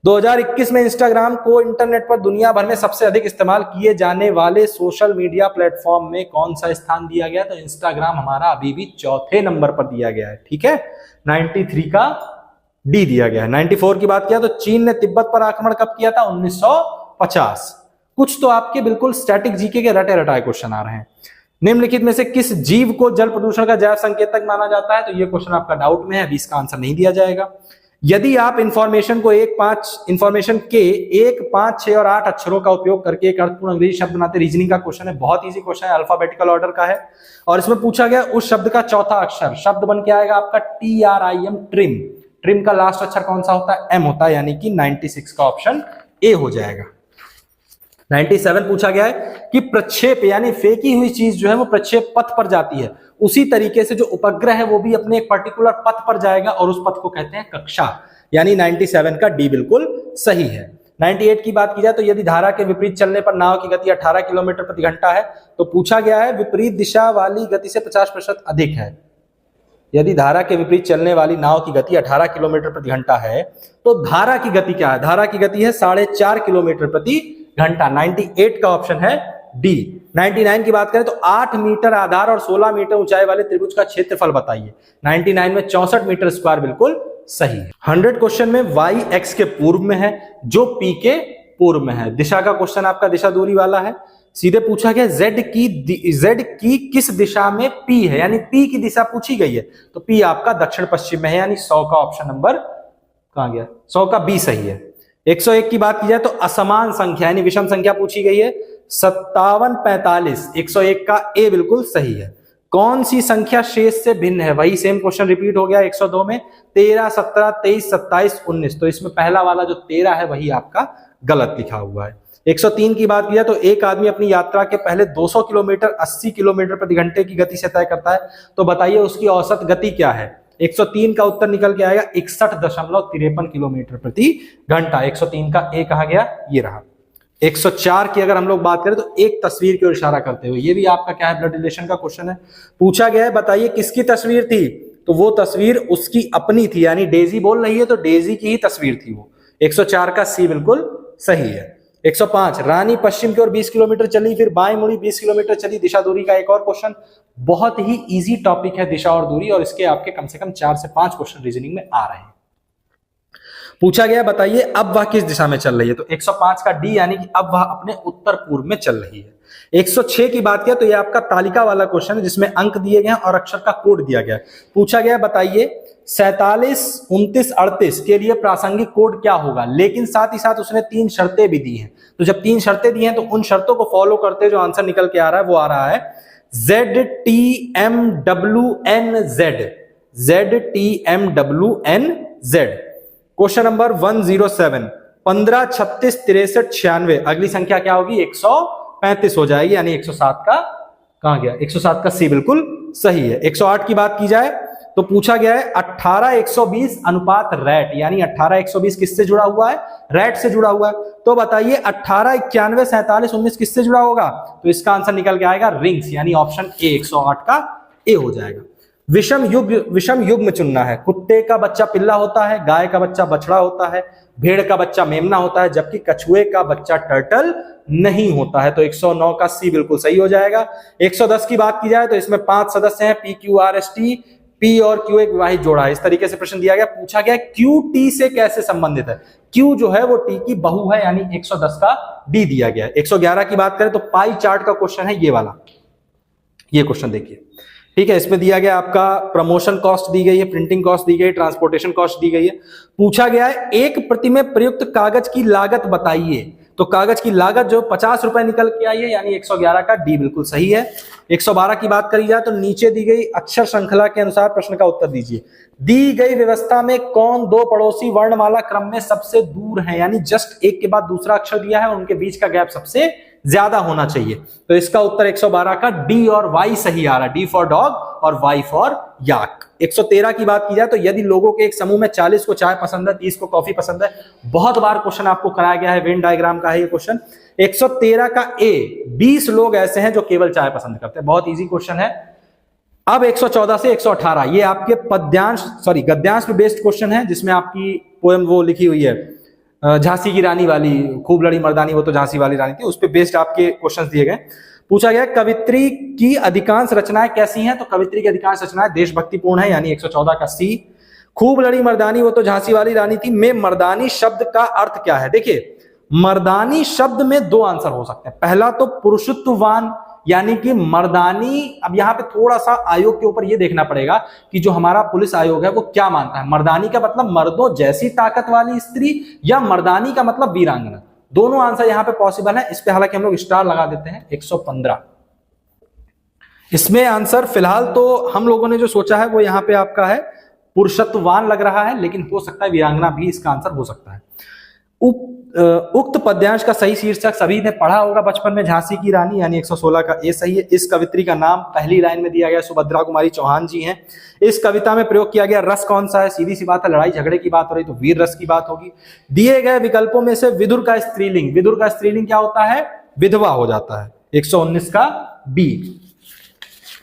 2021 में इंस्टाग्राम को इंटरनेट पर दुनिया भर में सबसे अधिक इस्तेमाल किए जाने वाले सोशल मीडिया प्लेटफॉर्म में कौन सा स्थान दिया गया? तो इंस्टाग्राम हमारा अभी भी चौथे नंबर पर दिया गया है, ठीक है। 93 का डी दिया गया है। 94 की बात किया तो चीन ने तिब्बत पर आक्रमण कब किया था? 1950। कुछ तो आपके बिल्कुल स्टैटिक जीके के रटे रटाए क्वेश्चन आ रहे हैं। निम्नलिखित में से किस जीव को जल प्रदूषण का जैव संकेतक माना जाता है? तो ये क्वेश्चन आपका डाउट में है, अभी इसका आंसर नहीं दिया जाएगा। यदि आप इंफॉर्मेशन को 1, 5, 6 और 8 अक्षरों का उपयोग करके एक अर्थपूर्ण अंग्रेजी शब्द बनाते, रीजनिंग का क्वेश्चन है, बहुत इजी क्वेश्चन है, अल्फाबेटिकल ऑर्डर का है और इसमें पूछा गया उस शब्द का चौथा अक्षर, शब्द बन के आएगा आपका TRIM, ट्रिम। ट्रिम का लास्ट अक्षर कौन सा होता है? एम होता है, यानी कि 96 का ऑप्शन ए हो जाएगा। 97 पूछा गया है कि प्रक्षेप यानी फेंकी हुई चीज जो है वो प्रक्षेप पथ पर जाती है, उसी तरीके से जो उपग्रह है वो भी अपने एक पर्टिकुलर पथ पर जाएगा और उस पथ को कहते हैं कक्षा, यानी 97 का डी बिल्कुल सही है। 98 की बात की जाए तो यदि धारा के विपरीत चलने पर नाव की गति 18 किलोमीटर प्रति घंटा है तो पूछा गया है विपरीत दिशा वाली गति से 50% अधिक है। यदि धारा के विपरीत चलने वाली नाव की गति 18 किलोमीटर प्रति घंटा है तो धारा की गति क्या है? धारा की गति है 4.5 किलोमीटर प्रति घंटा। 98 का ऑप्शन है डी। 99 की बात करें तो 8 मीटर आधार और 16 मीटर ऊंचाई वाले त्रिभुज का क्षेत्रफल बताइए। 99 में 64 मीटर स्क्वायर बिल्कुल सही है। 100 क्वेश्चन में y x के पूर्व में है, जो p के पूर्व में है। दिशा का क्वेश्चन आपका दिशा दूरी वाला है। सीधे पूछा गया z की किस दिशा में p है, यानी p की दिशा पूछी गई है, तो p आपका दक्षिण पश्चिम में है, यानी 100 का ऑप्शन नंबर कहां गया, 100 का b सही है। 101 की बात की जाए तो असमान संख्या यानी विषम संख्या पूछी गई है, 57 45, 101 का a बिल्कुल सही है। कौन सी संख्या शेष से भिन्न है, वही सेम क्वेश्चन रिपीट हो गया 102 में, 13 17 23 27 19, तो इसमें पहला वाला जो 13 है वही आपका गलत लिखा हुआ है। 103 की बात की जाए तो एक आदमी अपनी यात्रा के पहले 200 किलोमीटर 80 किलोमीटर प्रति घंटे की गति से तय करता है, तो बताइए उसकी औसत गति क्या है। 103 का उत्तर निकल के आएगा 61.53 किलोमीटर प्रति घंटा। 103 का ए कहा गया, ये रहा। 104 की अगर हम लोग बात करें तो एक तस्वीर की ओर इशारा करते हुए, ये भी आपका क्या है, ब्लड रिलेशन का क्वेश्चन है। पूछा गया है बताइए किसकी तस्वीर थी, तो वो तस्वीर उसकी अपनी थी, यानी डेजी बोल रही है तो डेजी की ही तस्वीर थी वो। 104 का सी बिल्कुल सही है। 105 रानी पश्चिम की ओर 20 किलोमीटर चली, फिर बाएं मुड़ी 20 किलोमीटर चली, दिशा दूरी का एक और क्वेश्चन। बहुत ही इजी टॉपिक है दिशा और दूरी, और इसके आपके कम से कम 4 से 5 क्वेश्चन रीजनिंग में आ रहे हैं। पूछा गया बताइए अब वह किस दिशा में चल रही है, तो 105 का डी, यानी कि अब वह अपने उत्तर पूर्व में चल रही है। 106 की बात किया तो यह आपका तालिका वाला क्वेश्चन है जिसमें अंक दिए गए हैं और अक्षर का कोड दिया गया है। पूछा गया बताइए 47 29 38 के लिए प्रासंगिक कोड क्या होगा, लेकिन साथ ही साथ उसने 3 शर्तें भी दी हैं। तो जब 3 शर्तें दी हैं तो उन शर्तों को फॉलो करते जो आंसर निकल के आ रहा है वो आ रहा है ZTMWNZ, ZTMWNZ। क्वेश्चन नंबर 107 15 36 63 96, अगली संख्या क्या होगी, 135 हो जाएगी, यानी 107 का कहां गया, 107 का सी बिल्कुल सही है। 108 की बात की जाए तो पूछा गया है 18 120 अनुपात रैट, यानी 18 120 किससे जुड़ा हुआ है, रैट से जुड़ा हुआ है। तो बताइए 18 91 47 19 किससे जुड़ा होगा, तो इसका आंसर निकल के आएगा रिंग्स, यानी ऑप्शन ए 108 का ए हो जाएगा। विषम युग्म चुनना है। कुत्ते का बच्चा पिल्ला होता है, गाय का बच्चा बछड़ा होता है, भेड़ का बच्चा मेमना होता है, जबकि कछुए का बच्चा टर्टल नहीं होता है। तो 109 का सी बिल्कुल सही हो जाएगा। 110 की बात की जाए तो इसमें 5 सदस्य हैं, PQRST, P और Q एक विवाहित जोड़ा है। इस तरीके से प्रश्न दिया गया। पूछा गया Q T से कैसे संबंधित है, Q जो है वो T की बहू है, यानी 110 का डी दिया गया है। 111 की बात करें तो पाई चार्ट का क्वेश्चन है, ये वाला, ये क्वेश्चन देखिए, ठीक है। इसमें दिया गया आपका प्रमोशन कॉस्ट दी गई है, प्रिंटिंग कॉस्ट दी गई, ट्रांसपोर्टेशन कॉस्ट दी गई है। पूछा गया है एक प्रति में प्रयुक्त कागज की लागत बताइए, तो कागज की लागत जो 50 रुपए निकल के आई है, यानी 111 का डी बिल्कुल सही है। 112 की बात करी जाए तो नीचे दी गई अक्षर श्रृंखला के अनुसार प्रश्न का उत्तर दीजिए। दी गई व्यवस्था में कौन दो पड़ोसी वर्णमाला क्रम में सबसे दूर है, यानी जस्ट एक के बाद दूसरा अक्षर दिया है और उनके बीच का गैप सबसे ज्यादा होना चाहिए। तो इसका उत्तर 112 का डी और वाई सही आ रहा है, डी फॉर डॉग और वाई फॉर याक। 113 की बात की जाए तो यदि लोगों के एक समूह में 40 को चाय पसंद है, 30 को कॉफी पसंद है, बहुत बार क्वेश्चन आपको कराया गया है, वेन डायग्राम का है ये क्वेश्चन। 113 का ए, 20 लोग ऐसे हैं जो केवल चाय पसंद करते हैं, बहुत इजी क्वेश्चन है। अब 114 से 118 ये आपके गद्यांश पे बेस्ड क्वेश्चन है, जिसमें आपकी पोएम वो लिखी हुई है झांसी की रानी वाली, खूब लड़ी मर्दानी वो तो झांसी वाली रानी थी, उस पे बेस्ड आपके क्वेश्चंस दिए गए। पूछा गया कवित्री की अधिकांश रचनाएं कैसी हैं, तो कवित्री की अधिकांश रचनाएं देशभक्तिपूर्ण है, यानी 114 का सी। खूब लड़ी मर्दानी वो तो झांसी वाली रानी थी में मर्दानी शब्द का अर्थ क्या है। देखिए मर्दानी शब्द में 2 आंसर हो सकते हैं। पहला तो पुरुषत्ववान, यानी कि मर्दानी। अब यहां पे थोड़ा सा आयोग के ऊपर यह देखना पड़ेगा कि जो हमारा पुलिस आयोग है वो क्या मानता है, मर्दानी का मतलब मर्दों जैसी ताकत वाली स्त्री, या मर्दानी का मतलब वीरांगना। दोनों आंसर यहां पे पॉसिबल है। इस पे हालांकि हम लोग स्टार लगा देते हैं 115। इसमें आंसर फिलहाल तो हम लोगों ने जो सोचा है वो यहां पे आपका है पुरुषत्ववान लग रहा है, लेकिन हो सकता है वीरांगना भी इसका आंसर हो सकता है। उक्त पद्यांश का सही शीर्षक सभी ने पढ़ा होगा बचपन में, झांसी की रानी, यानी 116 का ए सही है। इस कवित्री का नाम पहली लाइन में दिया गया सुभद्रा कुमारी चौहान जी हैं। इस कविता में प्रयोग किया गया रस कौन सा है, सीधी सी बात है, लड़ाई झगड़े की बात हो रही तो वीर रस की बात होगी। दिए गए विकल्पों में से विदुर का स्त्रीलिंग, विदुर का स्त्रीलिंग क्या होता है, विधवा हो जाता है, 119 का बी।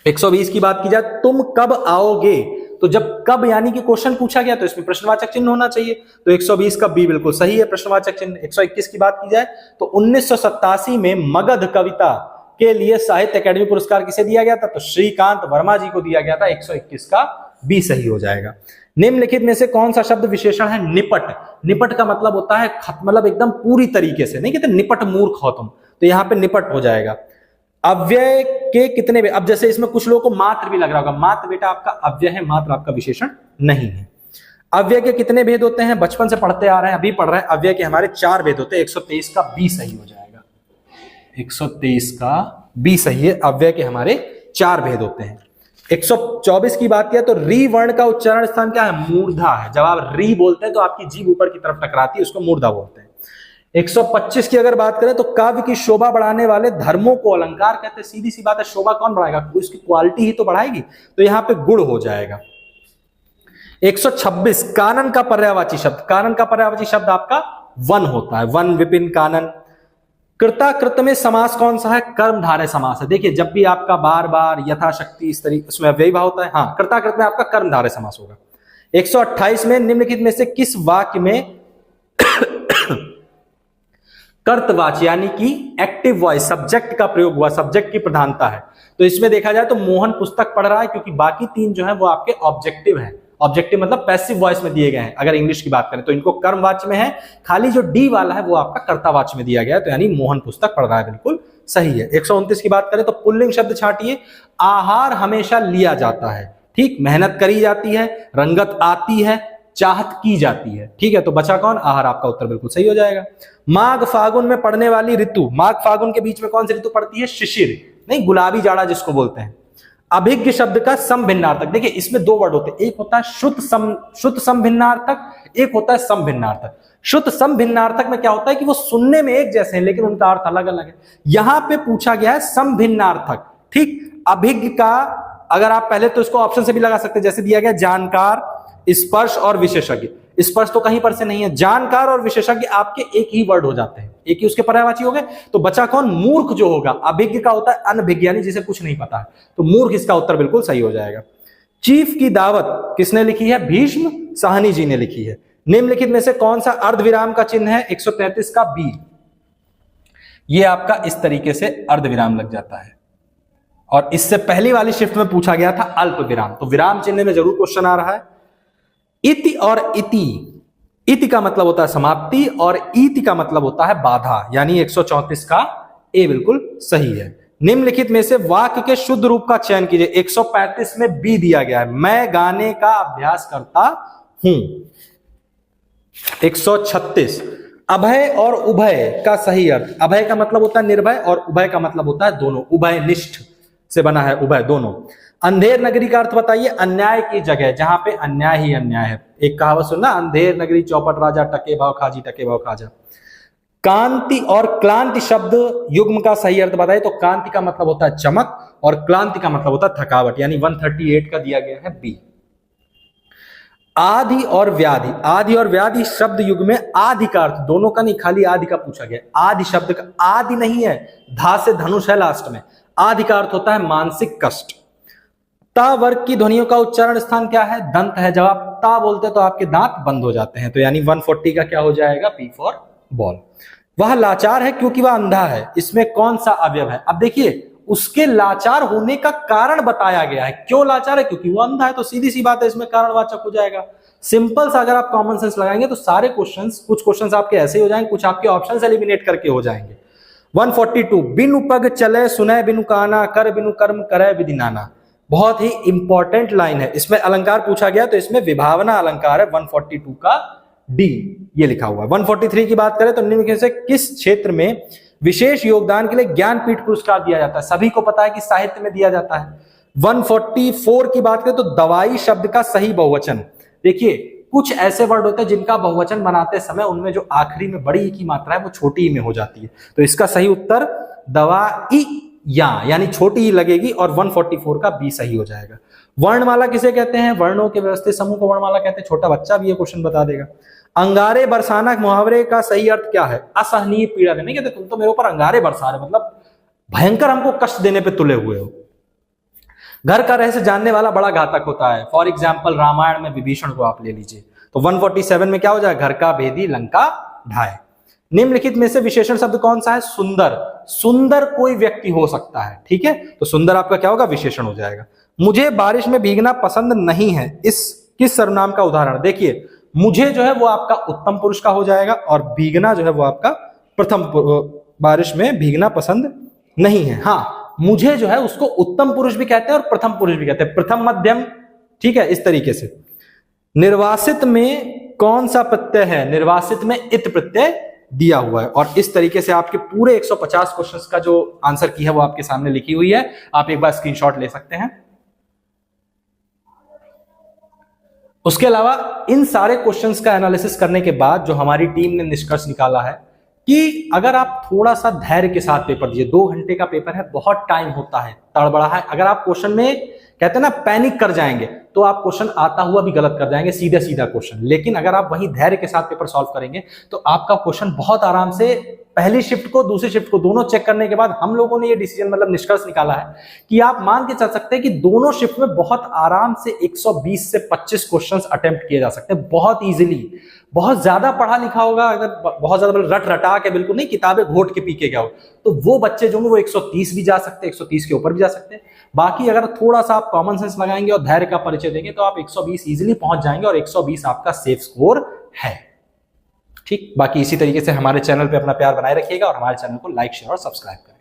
120 की बात की जाए तुम कब आओगे, तो जब कब यानी कि क्वेश्चन पूछा गया तो इसमें प्रश्नवाचक चिन्ह होना चाहिए, तो 120 का बी बिल्कुल सही है, प्रश्नवाचक चिन्ह। 121 की बात की जाए तो 1987 में मगध कविता के लिए साहित्य अकादमी पुरस्कार किसे दिया गया था, तो श्रीकांत वर्मा जी को दिया गया था। 121 का बी सही हो जाएगा। निम्नलिखित में से कौन सा शब्द विशेषण है निपट। निपट का मतलब होता है मतलब एकदम पूरी तरीके से, नहीं कहते निपट मूर्ख हो तुम, तो यहाँ पे निपट हो जाएगा। अव्यय के कितने भेद, अब जैसे इसमें कुछ लोगों को मात्र भी लग रहा होगा, मात्र बेटा आपका अव्यय है, मात्र आपका विशेषण नहीं है। अव्यय के कितने भेद होते हैं, बचपन से पढ़ते आ रहे हैं, अभी पढ़ रहे हैं। अव्यय के हमारे 4 भेद होते हैं। 123 का बी सही हो जाएगा, 123 का बी सही है। अव्यय के हमारे 4 भेद होते हैं। 124 की बात किया तो री वर्ण का उच्चारण स्थान क्या है, मूर्धा है। जब आप री बोलते हैं तो आपकी जीभ ऊपर की तरफ टकराती है, उसको मूर्धा बोलते हैं। 125 की अगर बात करें तो काव्य की शोभा बढ़ाने वाले धर्मों को अलंकार कहते हैं। सीधी सी बात है, शोभा कौन बढ़ाएगा, उसकी क्वालिटी ही तो बढ़ाएगी, तो यहां पे गुण हो जाएगा। 126 कानन का पर्यायवाची शब्द, कानन का पर्यायवाची शब्द आपका वन होता है, वन विपिन कानन। कृताकृत में समास कौन सा है, कर्मधारय समास है। देखिए जब भी आपका बार बार यथाशक्ति इस तरीके उसमें अव्ययी भाव होता है, हाँ कृताकृत में आपका कर्मधारय समास होगा। 128 में निम्नलिखित में से किस वाक्य में कर्तवाची यानी कि एक्टिव वॉइस सब्जेक्ट का प्रयोग हुआ, सब्जेक्ट की प्रधानता है। तो इसमें देखा जाए तो मोहन पुस्तक पढ़ रहा है, क्योंकि बाकी 3 जो है वो आपके ऑब्जेक्टिव हैं। ऑब्जेक्टिव मतलब पैसिव वॉइस में दिए गए हैं। अगर इंग्लिश की बात करें तो इनको कर्मवाच्य में है, खाली जो डी वाला है वो आपका कर्तावाच्य में दिया गया है, तो यानी मोहन पुस्तक पढ़ रहा है, बिल्कुल सही है। 129 की बात करें तो पुल्लिंग शब्द छांटिए, आहार हमेशा लिया जाता है, ठीक, मेहनत करी जाती है, रंगत आती है, चाहत की जाती है, ठीक है, तो बचा कौन, आहार। आपका उत्तर बिल्कुल सही हो जाएगा। माघ फागुन में पड़ने वाली ऋतु, माघ फागुन के बीच में कौन सी ऋतु पड़ती है, शिशिर नहीं, गुलाबी जाड़ा जिसको बोलते हैं। अभिज्ञ शब्द का समभिन्नार्थक, देखिए इसमें 2 वर्ड होते हैं, एक होता है शुद्ध समभिन्नार्थक, एक होता है समभिन्नार्थक। शुद्ध समभिन्नार्थक में क्या होता है कि वो सुनने में एक जैसे हैं लेकिन उनका अर्थ अलग अलग है। यहां पे पूछा गया है समभिन्नार्थक, ठीक। अभिज्ञ का अगर आप पहले तो इसको ऑप्शन से भी लगा सकते हैं, जैसे दिया गया जानकार, स्पर्श और विशेषज्ञ। स्पर्श तो कहीं पर से नहीं है, जानकार और विशेषज्ञ आपके एक ही वर्ड हो जाते हैं, एक ही उसके पर्यायवाची हो गए। तो बचा कौन, मूर्ख जो होगा। अभिज्ञ का होता है अनभिज्ञ यानी जिसे कुछ नहीं पता है, तो मूर्ख इसका उत्तर बिल्कुल सही हो जाएगा। चीफ की दावत किसने लिखी है, भीष्म साहनी जी ने लिखी है। निम्नलिखित में से कौन सा अर्धविराम का चिन्ह है, 133 का बी। ये आपका इस तरीके से अर्धविराम लग जाता है, और इससे पहली वाली शिफ्ट में पूछा गया था अल्प विराम, तो विराम चिन्ह में जरूर क्वेश्चन आ रहा है। इति और इति, इति का मतलब होता है समाप्ति और इति का मतलब होता है बाधा, यानी 134 का ए बिल्कुल सही है। निम्नलिखित में से वाक्य के शुद्ध रूप का चयन कीजिए। 135 में बी दिया गया है, मैं गाने का अभ्यास करता हूं। 136 अभय और उभय का सही अर्थ, अभय का मतलब होता है निर्भय और उभय का मतलब होता है दोनों, उभय निष्ठ से बना है उभय दोनों। अंधेर नगरी का अर्थ बताइए, अन्याय की जगह, जहां पे अन्याय ही अन्याय है। एक कहावत सुनना, अंधेर नगरी चौपट राजा, टके भाव खाजी टके भाव खाजा। कांति और क्लांति शब्द युग्म का सही अर्थ बताइए, तो कांति का मतलब होता है चमक और क्लांति का मतलब होता है थकावट, यानी 138 का दिया गया है बी। आदि और व्याधि, आदि और व्याधि शब्द युग में आदि का अर्थ, दोनों का नहीं खाली आदि का पूछा गया। आदि शब्द का आदि नहीं है, धा से धनुष है लास्ट में। आदि का अर्थ होता है मानसिक कष्ट। ता वर्ग की ध्वनियों का उच्चारण स्थान क्या है, दंत है। जब आप ता बोलते हैं तो आपके दांत बंद हो जाते हैं, तो यानी 140 का क्या हो जाएगा, पी फॉर बॉल। वह लाचार है क्योंकि वह अंधा है, इसमें कौन सा अवयव है। अब देखिए उसके लाचार होने का कारण बताया गया है, क्यों लाचार है, क्योंकि वो अंधा है, तो सीधी सी बात है इसमें कारणवाचक हो जाएगा। सिंपल सा अगर आप कॉमन सेंस लगाएंगे तो सारे क्वेश्चंस, कुछ क्वेश्चंस आपके ऐसे ही हो जाएंगे, कुछ आपके ऑप्शंस एलिमिनेट करके हो जाएंगे। 142 बिनु पग चले सुनय बिनु काना, कर बिनु कर्म करे विधि नाना। बहुत ही इंपॉर्टेंट लाइन है, इसमें अलंकार पूछा गया तो इसमें विभावना अलंकार है। 142 का डी ये लिखा हुआ है। 143 की बात करें तो निम्नलिखित से किस क्षेत्र में विशेष योगदान के लिए ज्ञानपीठ पुरस्कार दिया जाता है, सभी को पता है कि साहित्य में दिया जाता है। 144 की बात करें तो दवाई शब्द का सही बहुवचन, देखिए कुछ ऐसे वर्ड होते हैं जिनका बहुवचन बनाते समय उनमें जो आखिरी में बड़ी ई की मात्रा है वो छोटी ई में हो जाती है, तो इसका सही उत्तर दवाई यानी छोटी ई लगेगी, और 144 का बी सही हो जाएगा। वर्णमाला किसे कहते हैं, वर्णों के व्यवस्थित समूह को वर्णमाला कहते हैं। छोटा बच्चा भी ये क्वेश्चन बता देगा। अंगारे बरसाना मुहावरे का सही अर्थ क्या है, असहनीय पीड़ा देने, कहते तुम तो मेरे ऊपर अंगारे बरसा रहे, मतलब भयंकर हमको कष्ट देने पे तुले हुए हो। घर का रहस्य जानने वाला बड़ा घातक होता है, फॉर एग्जाम्पल रामायण में विभीषण को आप ले लीजिए, तो 147 में क्या हो जाए, घर का भेदी लंका ढाए। निम्नलिखित में से विशेषण शब्द कौन सा है, सुंदर। सुंदर कोई व्यक्ति हो सकता है, ठीक है, तो सुंदर आपका क्या होगा, विशेषण हो जाएगा। मुझे बारिश में भीगना पसंद नहीं है, इस किस सर्वनाम का उदाहरण, देखिए मुझे जो है वो आपका उत्तम पुरुष का हो जाएगा और भीगना जो है वो आपका प्रथम बारिश में भीगना पसंद नहीं है। हाँ, मुझे जो है उसको उत्तम पुरुष भी कहते हैं और प्रथम पुरुष भी कहते हैं, प्रथम मध्यम, ठीक है, इस तरीके से। निर्वासित में कौन सा प्रत्यय है? निर्वासित में इत प्रत्यय दिया हुआ है। और इस तरीके से आपके पूरे 150 क्वेश्चंस का जो आंसर की है वो आपके सामने लिखी हुई है, आप एक बार स्क्रीनशॉट ले सकते हैं। उसके अलावा इन सारे क्वेश्चंस का एनालिसिस करने के बाद जो हमारी टीम ने निष्कर्ष निकाला है कि अगर आप थोड़ा सा धैर्य के साथ पेपर दीजिए, 2 घंटे का पेपर है, बहुत टाइम होता है, तड़बड़ा है, अगर आप क्वेश्चन में कहते हैं ना पैनिक कर जाएंगे तो आप क्वेश्चन आता हुआ भी गलत कर जाएंगे, सीधा सीधा क्वेश्चन। लेकिन अगर आप वही धैर्य के साथ पेपर सॉल्व करेंगे तो आपका क्वेश्चन बहुत आराम से, पहली शिफ्ट को दूसरी शिफ्ट को दोनों चेक करने के बाद हम लोगों ने ये डिसीजन मतलब निष्कर्ष निकाला है कि आप मान के चल सकते हैं कि दोनों शिफ्ट में बहुत आराम से 120 से 25 क्वेश्चंस अटेम्प्ट किए जा सकते हैं, बहुत इजीली। बहुत ज्यादा पढ़ा लिखा होगा, अगर बहुत ज्यादा रट रटा के, बिल्कुल नहीं किताबें घोट के पी के गया हो, तो वो बच्चे जो होंगे वो 130 भी जा सकते हैं, 130 के ऊपर भी जा सकते हैं। बाकी अगर थोड़ा सा आप कॉमन सेंस लगाएंगे और धैर्य का परिचय देंगे तो आप 120 इजीली पहुंच जाएंगे और 120 आपका सेफ स्कोर है। ठीक, बाकी इसी तरीके से हमारे चैनल पे अपना प्यार बनाए रखिएगा और हमारे चैनल को लाइक, शेयर और सब्सक्राइब करें।